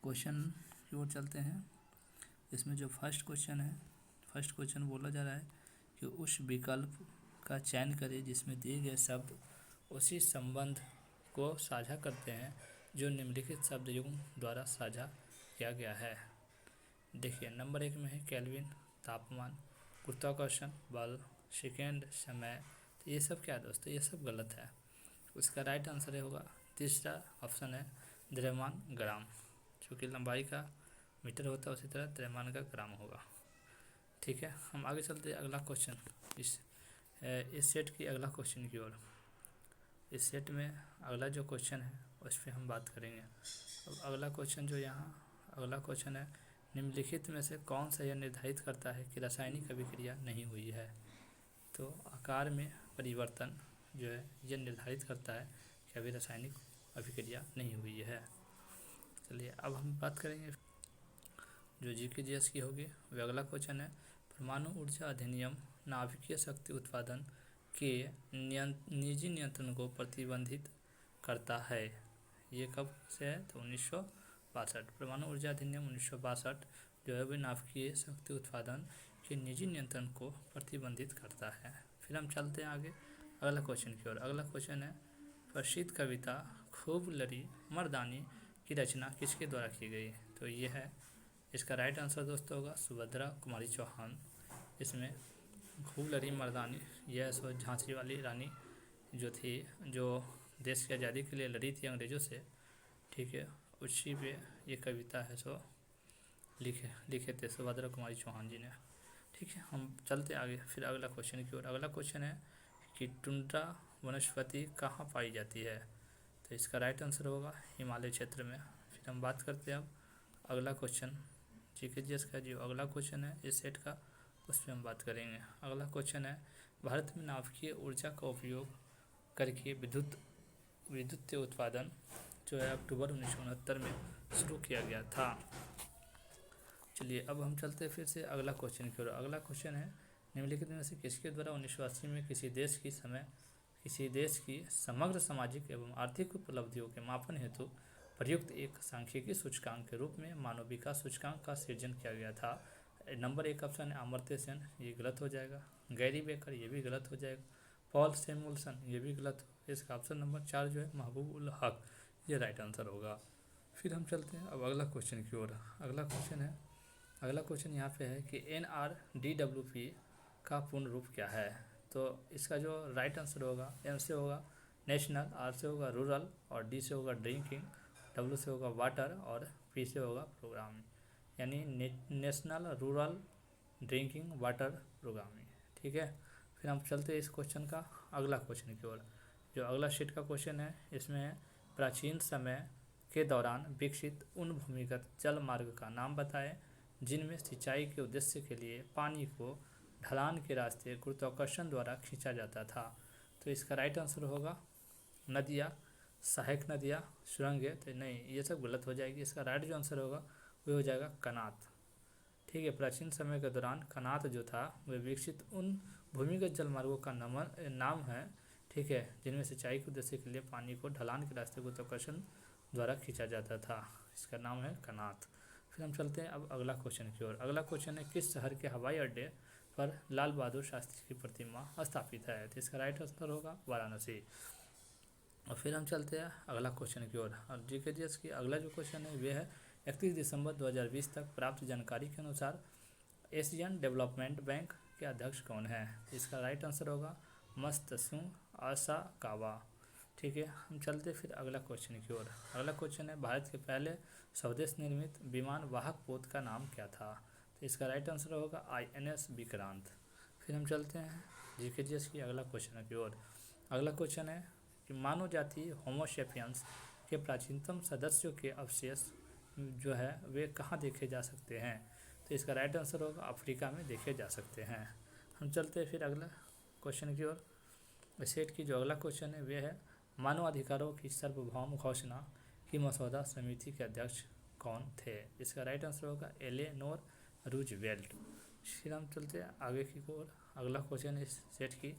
Question की ओर चलते हैं। इसमें जो फर्स्ट क्वेश्चन बोला जा रहा है कि उस विकल्प का चयन करें जिसमें दिए गए शब्द उसी संबंध को साझा करते हैं जो निम्नलिखित शब्द युग्म द्वारा साझा किया गया है। देखिए नंबर 1 में है केल्विन तापमान, गुरुत्वाकर्षण बल, सेकेंड समय। तो ये सब क्या है दोस्तों, ये सब गलत है। उसका राइट आंसर होगा तीसरा ऑप्शन है द्रव्यमान ग्राम। चूँकि लंबाई का मीटर होता है उसी तरह द्रव्यमान का ग्राम होगा। ठीक है, हम आगे चलते हैं अगला क्वेश्चन इस सेट की अगला क्वेश्चन की ओर। इस सेट में अगला जो क्वेश्चन है उस पर हम बात करेंगे। अब अगला क्वेश्चन है निम्नलिखित में से कौन सा यह निर्धारित करता है कि रासायनिक अभिक्रिया नहीं हुई है। तो आकार में परिवर्तन जो है यह निर्धारित करता है कि अभी रासायनिक अभिक्रिया नहीं हुई है। चलिए अब हम बात करेंगे जो GK/GS की होगी। वह अगला क्वेश्चन है परमाणु ऊर्जा अधिनियम नाभिकीय शक्ति उत्पादन के निजी नियंत्रण को प्रतिबंधित करता है। ये कब से है तो 1962। परमाणु ऊर्जा अधिनियम 1962 जो है वह नाभिकीय शक्ति उत्पादन के निजी नियंत्रण को प्रतिबंधित करता है। फिर हम चलते हैं आगे अगला क्वेश्चन की ओर। अगला क्वेश्चन है प्रसिद्ध कविता खूब लड़ी मर्दानी की रचना किसके द्वारा की गई। तो ये है इसका राइट आंसर दोस्तों होगा सुभद्रा कुमारी चौहान। इसमें खूब लड़ी मर्दानी यह सो झांसी वाली रानी जो थी, जो देश की आज़ादी के लिए लड़ी थी अंग्रेज़ों से। ठीक है, उसी पे ये कविता है सो लिखे थे सुभद्रा कुमारी चौहान जी ने। ठीक है, हम चलते आगे फिर अगला क्वेश्चन की ओर। अगला क्वेश्चन है कि टुंड्रा वनस्पति कहाँ पाई जाती है। तो इसका राइट आंसर होगा हिमालय क्षेत्र में। फिर हम बात करते हैं अब अगला क्वेश्चन GK/GS का जो अगला क्वेश्चन है इस सेट का, उस पर हम बात करेंगे। अगला क्वेश्चन है भारत में नाभिकीय ऊर्जा का उपयोग करके विद्युत उत्पादन जो है अक्टूबर 1969 में शुरू किया गया था। चलिए अब हम चलते हैं फिर से अगला क्वेश्चन की ओर। अगला क्वेश्चन है निम्नलिखित में से किसके द्वारा 1980 में किसी देश की समग्र सामाजिक एवं आर्थिक उपलब्धियों के मापन हेतु प्रयुक्त एक सांख्यिकी सूचकांक के रूप में मानव विकास सूचकांक का सृजन किया गया था। नंबर 1 ऑप्शन है अमर्त्य सेन, ये गलत हो जाएगा। गैरी बेकर, ये भी गलत हो जाएगा। पॉल सैमुअल्सन, ये भी गलत हो। इसका ऑप्शन नंबर 4 जो है महबूब उल हक, ये राइट आंसर होगा। फिर हम चलते हैं अब अगला क्वेश्चन की ओर। अगला क्वेश्चन यहाँ पे है कि NRDWP का पूर्ण रूप क्या है। तो इसका जो राइट आंसर होगा N से होगा नेशनल, R से होगा रूरल और D से होगा ड्रिंकिंग, W से होगा वाटर और P से होगा प्रोग्रामिंग, यानी national rural drinking water programming. ठीक है, फिर हम चलते हैं इस क्वेश्चन का अगला क्वेश्चन की ओर। जो अगला शीट का क्वेश्चन है इसमें है प्राचीन समय के दौरान विकसित उन भूमिगत जल मार्ग का नाम बताएं जिनमें सिंचाई के उद्देश्य के लिए पानी को ढलान के रास्ते गुरुत्वाकर्षण द्वारा खींचा जाता था। तो इसका राइट आंसर होगा नदियाँ, सहायक नदियाँ, सुरंगें। तो नहीं, ये सब गलत हो जाएगी। इसका राइट जो आंसर होगा वो हो जाएगा कनात। ठीक है, प्राचीन समय के दौरान कनात जो था वह विकसित उन भूमिगत जल मार्गों का नाम है। ठीक है, जिनमें सिंचाई के उद्देश्य के लिए पानी को ढलान के रास्ते गुरुत्वाकर्षण द्वारा खींचा जाता था। इसका नाम है कनात। फिर हम चलते हैं अब अगला क्वेश्चन की ओर। अगला क्वेश्चन है किस शहर के हवाई अड्डे पर लाल बहादुर शास्त्री की प्रतिमा स्थापित है। तो इसका राइट आंसर होगा वाराणसी। और फिर हम चलते हैं अगला क्वेश्चन की ओर। और GK/GS की अगला जो क्वेश्चन है वह है 31 दिसंबर 2020 तक प्राप्त जानकारी के अनुसार एशियन डेवलपमेंट बैंक के अध्यक्ष कौन है। इसका राइट आंसर होगा मत्सुयो असाकावा। ठीक है, हम चलते फिर अगला क्वेश्चन की ओर। अगला क्वेश्चन है भारत के पहले स्वदेश निर्मित विमान वाहक पोत का नाम क्या था। तो इसका राइट आंसर होगा INS विक्रांत। फिर हम चलते हैं GK/GS की अगला क्वेश्चन की ओर। अगला क्वेश्चन है कि मानव जाति होमोसेपियंस के प्राचीनतम सदस्यों के अवशेष जो है वे कहाँ देखे जा सकते हैं। तो इसका राइट आंसर होगा अफ्रीका में देखे जा सकते हैं। हम चलते हैं फिर अगला क्वेश्चन की ओर। सेट की जो अगला क्वेश्चन है वह है मानव अधिकारों की सार्वभौम घोषणा की मसौदा समिति के अध्यक्ष कौन थे। इसका राइट आंसर होगा एलेनोर रूजवेल्ट। फिर हम चलते हैं आगे की ओर। अगला क्वेश्चन इस सेट की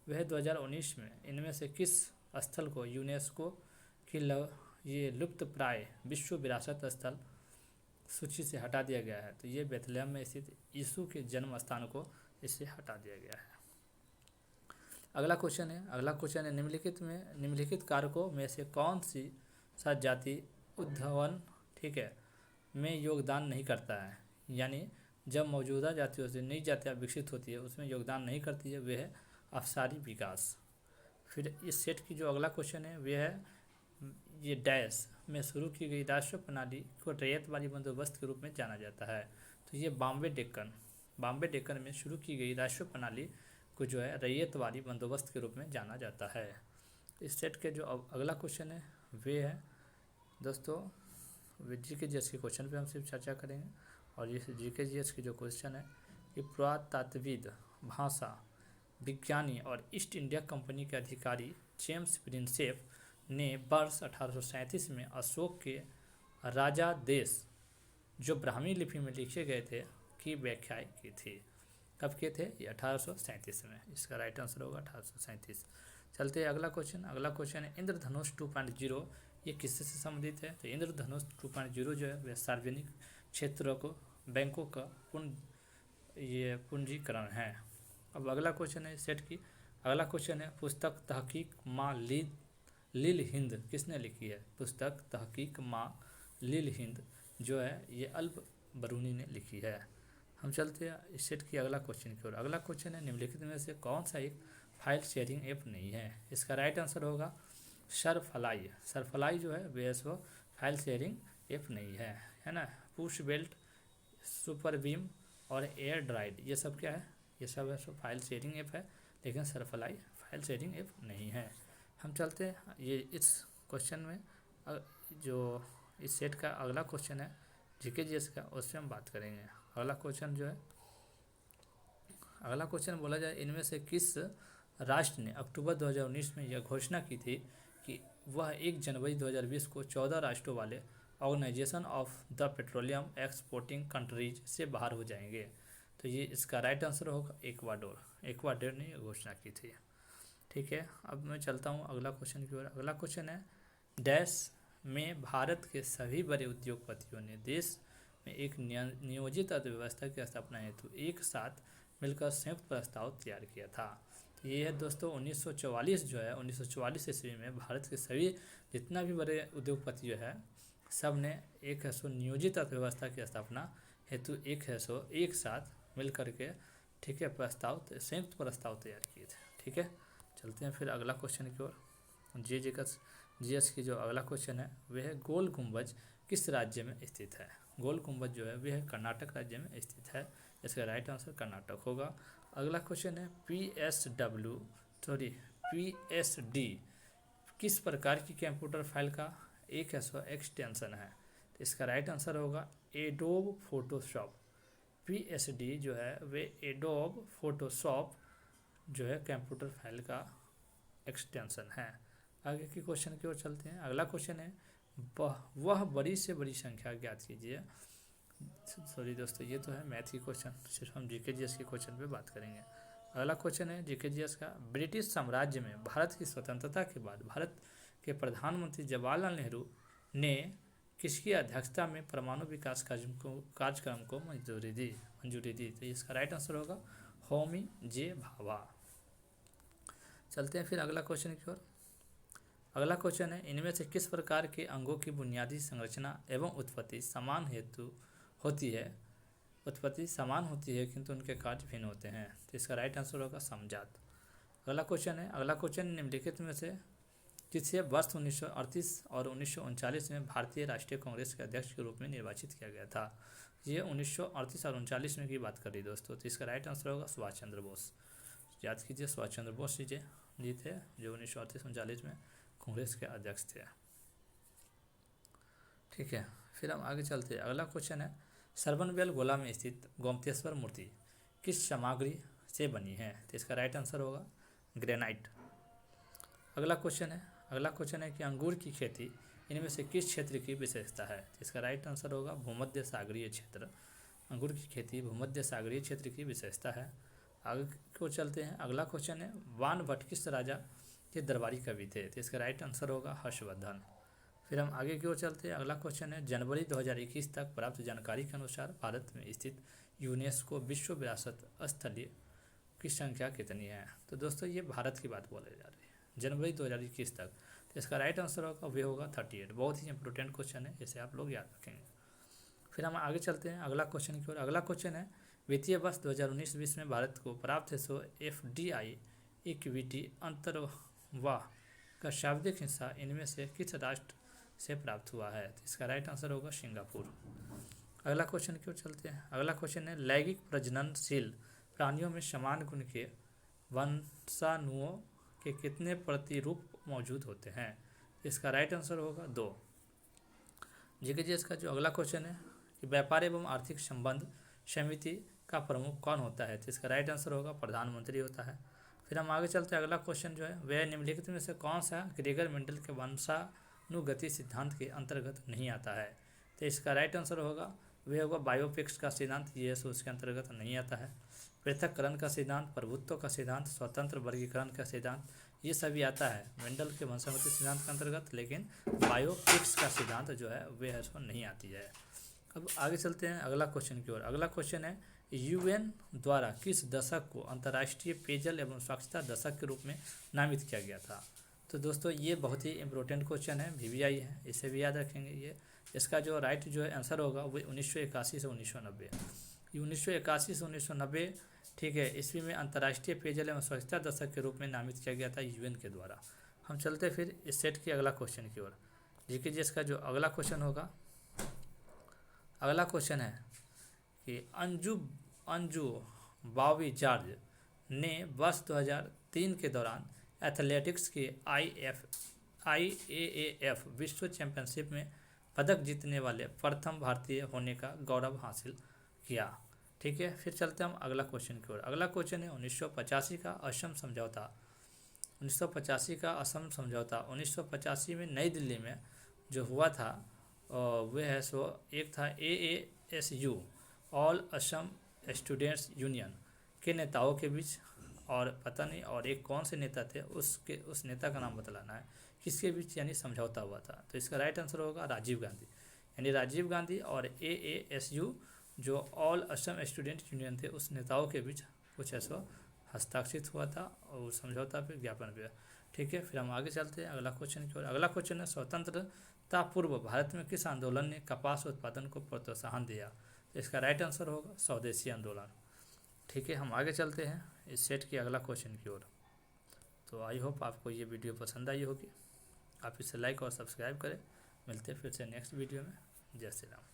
वह 2019 में इनमें से किस स्थल को यूनेस्को की ये लुप्तप्राय विश्व विरासत स्थल सूची से हटा दिया गया है। तो ये बेथलेहम में स्थित यीशु के जन्म स्थान को इससे हटा दिया गया है। अगला क्वेश्चन है निम्नलिखित कारकों में से कौन सी सा जाति उद्भवन, ठीक है, में योगदान नहीं करता है, यानी जब मौजूदा जातियों से नई जातियाँ विकसित होती है उसमें योगदान नहीं करती है, वह है अफसारी विकास। फिर इस सेट की जो अगला क्वेश्चन है वह है ये डैश में शुरू की गई राष्ट्र प्रणाली को रैयतवादी बंदोबस्त के रूप में जाना जाता है। तो ये बॉम्बे डेक्कन में शुरू की गई राष्ट्र प्रणाली को जो है रैयतवादी बंदोबस्त के रूप में जाना जाता है। इस सेट के जो अगला क्वेश्चन है वे है दोस्तों GK/GS के क्वेश्चन पे हम सिर्फ चर्चा करेंगे। और ये GK/GS के जो क्वेश्चन है ये पुरातत्वविद, भाषा विज्ञानी और ईस्ट इंडिया कंपनी के अधिकारी जेम्स प्रिंसेप ने वर्ष 1837 में अशोक के राजादेश जो ब्राह्मी लिपि में लिखे गए थे की व्याख्याएं की थी। कब के थे? ये 1837 में। इसका राइट आंसर होगा 1837। चलते हैं अगला क्वेश्चन है इंद्रधनुष 2.0 ये किससे संबंधित है? तो इंद्रधनुष 2.0 जो है वह सार्वजनिक क्षेत्रों को बैंकों का पूंजीकरण है। अब अगला क्वेश्चन है सेट की अगला क्वेश्चन है पुस्तक तहकीक माँ लील हिंद किसने लिखी है? पुस्तक तहकीक माँ लील हिंद जो है ये अल्प बरूनी ने लिखी है। हम चलते हैं इस सेट की अगला क्वेश्चन की ओर। अगला क्वेश्चन है निम्नलिखित में से कौन सा एक फाइल शेयरिंग ऐप नहीं है? इसका राइट आंसर होगा सरफलाई जो है वह फाइल शेयरिंग ऐप नहीं है ना। पुश बेल्ट, सुपर बीम और एयर ड्राइड ये सब क्या है? ये सब है सो फाइल शेयरिंग ऐप है, लेकिन सरफलाई फाइल शेयरिंग ऐप नहीं है। हम चलते हैं ये इस क्वेश्चन में जो इस सेट का अगला क्वेश्चन है GK/GS का, उससे हम बात करेंगे। अगला क्वेश्चन बोला जाए इनमें से किस राष्ट्र ने अक्टूबर 2019 में यह घोषणा की थी कि वह 1 जनवरी 2020 को 14 राष्ट्रों वाले organisation of the petroleum exporting countries से बाहर हो जाएंगे? तो ये इसका राइट आंसर होगा इक्वाडोर ने यह घोषणा की थी। ठीक है, अब मैं चलता हूँ अगला क्वेश्चन की ओर। अगला क्वेश्चन है डैश में भारत के सभी बड़े उद्योगपतियों ने देश में एक नियोजित अर्थव्यवस्था की स्थापना हेतु एक साथ मिलकर संयुक्त प्रस्ताव तैयार किया था। तो ये है दोस्तों 1944 जो है 1944 ईस्वी में भारत के सभी जितना भी बड़े उद्योगपति जो है सब ने एक नियोजित अर्थव्यवस्था की स्थापना हेतु एक साथ मिल करके, ठीक है, संयुक्त प्रस्ताव तैयार किए थे। ठीक है, चलते हैं फिर अगला क्वेश्चन की ओर। GS की जो अगला क्वेश्चन है वह है गोल गुंबज किस राज्य में स्थित है? गोल गुंबज जो है वह कर्नाटक राज्य में स्थित है। इसका राइट आंसर कर्नाटक होगा। अगला क्वेश्चन है PSD किस प्रकार की कंप्यूटर फाइल का एक एक्सटेंशन है? तो इसका राइट आंसर होगा एडोब फोटोशॉप। PSD जो है वे एडोब फोटोशॉप जो है कंप्यूटर फाइल का एक्सटेंशन है। आगे के क्वेश्चन की ओर चलते हैं। अगला क्वेश्चन है वह बड़ी से बड़ी संख्या ज्ञात कीजिए। सॉरी दोस्तों, ये तो है मैथ की क्वेश्चन, सिर्फ हम GK/GS के क्वेश्चन पे बात करेंगे। अगला क्वेश्चन है GK/GS का ब्रिटिश साम्राज्य में भारत की स्वतंत्रता के बाद भारत के प्रधानमंत्री जवाहरलाल नेहरू ने किसकी अध्यक्षता में परमाणु विकास कार्यक्रम को मंजूरी दी? तो इसका राइट आंसर होगा होमी जे भाभा। चलते हैं फिर अगला क्वेश्चन की ओर। अगला क्वेश्चन है इनमें से किस प्रकार के अंगों की बुनियादी संरचना एवं उत्पत्ति समान होती है किंतु उनके कार्य भिन्न होते हैं? तो इसका राइट आंसर होगा समजात। अगला क्वेश्चन निम्नलिखित में से किसे वर्ष 1938 और 1939 में भारतीय राष्ट्रीय कांग्रेस के अध्यक्ष के रूप में निर्वाचित किया गया था? ये 1938 और 1939 में की बात कर रही दोस्तों। तो इसका राइट आंसर होगा सुभाष चंद्र बोस। याद कीजिए सुभाष चंद्र बोस जी थे जो 1938-39 में कांग्रेस के अध्यक्ष थे। ठीक है, फिर हम आगे चलते हैं। अगला क्वेश्चन है सरवनबेल गोला में स्थित गोमतेश्वर मूर्ति किस सामग्री से बनी है? तो इसका राइट आंसर होगा ग्रेनाइट। अगला क्वेश्चन है कि अंगूर की खेती इनमें से किस क्षेत्र की विशेषता है? तो इसका राइट आंसर होगा भूमध्य सागरीय क्षेत्र। अंगूर की खेती भूमध्य सागरीय क्षेत्र की विशेषता है। आगे को चलते हैं। अगला क्वेश्चन है बाण भट्ट किस राजा के दरबारी कवि थे? तो इसका राइट आंसर होगा हर्षवर्धन। फिर हम आगे की ओर चलते हैं। अगला क्वेश्चन है, जनवरी 2021 तक प्राप्त जानकारी के अनुसार भारत में स्थित यूनेस्को विश्व विरासत स्थलीय की संख्या कितनी है। तो दोस्तों ये भारत की बात बोले जा रही है, जनवरी 2021 तक। तो इसका राइट आंसर होगा वे होगा 38। बहुत ही इंपॉर्टेंट क्वेश्चन है, इसे आप लोग याद रखेंगे। फिर हम आगे चलते हैं अगला क्वेश्चन की ओर। अगला क्वेश्चन है, वित्तीय वर्ष 2019-20 में भारत को प्राप्त 100 FDI इक्विटी अंतर्वाह का शाब्दिक हिस्सा इनमें से किस राष्ट्र से प्राप्त हुआ है। तो इसका राइट आंसर होगा सिंगापुर। अगला क्वेश्चन की ओर चलते हैं। अगला क्वेश्चन है, लैंगिक प्रजननशील प्राणियों में समान गुण के वंशाणुओं के कितने प्रतिरूप मौजूद होते हैं। इसका राइट आंसर होगा 2। जी इसका जो अगला क्वेश्चन है कि व्यापार एवं आर्थिक संबंध समिति का प्रमुख कौन होता है। तो इसका राइट आंसर होगा प्रधानमंत्री होता है। फिर हम आगे चलते हैं। अगला क्वेश्चन जो है, वह निम्नलिखित में से कौन सा ग्रेगर मेंडल के वंशानुगति सिद्धांत के अंतर्गत नहीं आता है। तो इसका राइट आंसर होगा वह होगा बायोपिक्स का सिद्धांत, ये उसके अंतर्गत नहीं आता है। पृथक्करण का सिद्धांत, प्रभुत्व का सिद्धांत, स्वतंत्र वर्गीकरण का सिद्धांत, ये सभी आता है मेंडल के वंशानुगति सिद्धांत के अंतर्गत, लेकिन बायोपिक्स का सिद्धांत जो है वह इसको नहीं आती है। अब आगे चलते हैं अगला क्वेश्चन की ओर। अगला क्वेश्चन है, UN द्वारा किस दशक को अंतर्राष्ट्रीय पेयजल एवं स्वच्छता दशक के रूप में नामित किया गया था। तो दोस्तों ये बहुत ही इंपॉर्टेंट क्वेश्चन है, VVI है, इसे भी याद रखेंगे। ये इसका जो राइट जो है आंसर होगा वो 1981 से 1990। 1981 से 1990, ठीक है, ईस्वी में अंतर्राष्ट्रीय पेयजल एवं स्वच्छता दशक के रूप में नामित किया गया था UN के द्वारा। हम चलते फिर इस सेट के अगला क्वेश्चन की ओर। जी इसका जो अगला क्वेश्चन होगा, अगला क्वेश्चन है कि अंजू बॉबी जॉर्ज ने वर्ष 2003 के दौरान एथलेटिक्स के IAAF विश्व चैंपियनशिप में पदक जीतने वाले प्रथम भारतीय होने का गौरव हासिल किया। ठीक है, फिर चलते हैं हम अगला क्वेश्चन की ओर। अगला क्वेश्चन है, 1985 का असम समझौता। 1985 का असम समझौता 1985 में नई दिल्ली में जो हुआ था वह है सो एक था AASU all Assam students union के नेताओं के बीच, और पता नहीं और एक कौन से नेता थे, उस नेता का नाम बतलाना है, किसके बीच यानी समझौता हुआ था। तो इसका राइट आंसर होगा राजीव गांधी। यानी राजीव गांधी और AASU जो ऑल असम स्टूडेंट यूनियन थे, उस नेताओं के बीच कुछ ऐसा हस्ताक्षरित हुआ था और समझौता पे ज्ञापन भी। ठीक है, फिर हम आगे चलते हैं अगला क्वेश्चन की ओर। अगला क्वेश्चन है, स्वतंत्रता पूर्व भारत में किस आंदोलन ने कपास उत्पादन को प्रोत्साहन दिया। इसका राइट आंसर होगा स्वदेशी आंदोलन। ठीक है, हम आगे चलते हैं इस सेट के अगला क्वेश्चन की ओर। तो आई होप आपको ये वीडियो पसंद आई होगी, आप इसे लाइक और सब्सक्राइब करें। मिलते हैं फिर से नेक्स्ट वीडियो में। जय श्री राम।